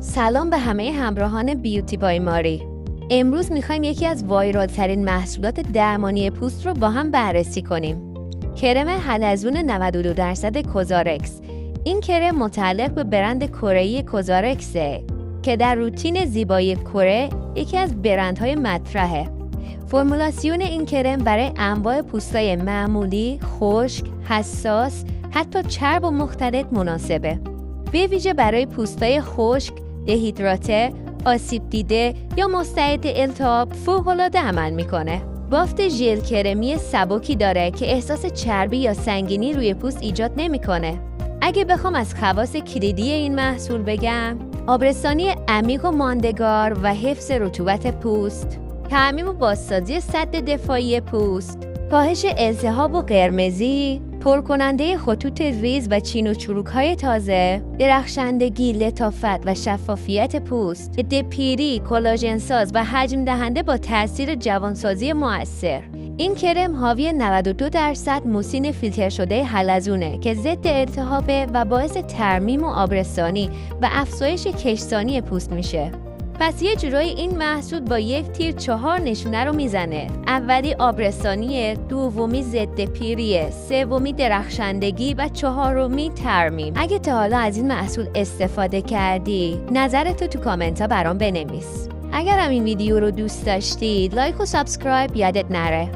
سلام به همه همراهان بیوتی بای ماری. امروز میخوایم یکی از وایرال ترین محصولات درمانی پوست رو با هم بررسی کنیم. کرم حلزون 92% کوزارکس. این کرم متعلق به برند کره‌ای کوزارکسه که در روتین زیبایی کره یکی از برندهای مطرحه. فرمولاسیون این کرم برای انواع پوستای معمولی، خشک، حساس، حتی چرب و مختلط مناسبه. به ویژه برای پوستای خشک، دهیدراته، آسیب دیده یا مستعد التهاب فوق‌العاده عمل میکنه. بافت ژل کرمی سبکی داره که احساس چربی یا سنگینی روی پوست ایجاد نمیکنه. اگه بخوام از خواص کلیدی این محصول بگم، آبرسانی عمیق و ماندگار و حفظ رطوبت پوست، تعمیم و بازسازی سد دفاعی پوست، کاهش التهاب و قرمزی، پرکننده خطوط ریز و چین و چروک‌های تازه، درخشندگی، لطافت و شفافیت پوست، دپیری، کلاژن ساز و حجم دهنده با تاثیر جوانسازی مؤثر. این کرم حاوی 92% موسین فیلتر شده حلزونه که ضد التهابه و باعث ترمیم و آبرسانی و افزایش کشسانی پوست میشه. پس یه جورایی این محصول با یک تیر 4 نشونه رو میزنه. اولی آبرسانیه، دومی ضد پیریه، سومی درخشندگی و چهارمی ترمیم. اگه تا حالا از این محصول استفاده کردی، نظرتو تو کامنت ها برام بنویس. اگر هم این ویدیو رو دوست داشتی، لایک و سابسکرایب یادت نره.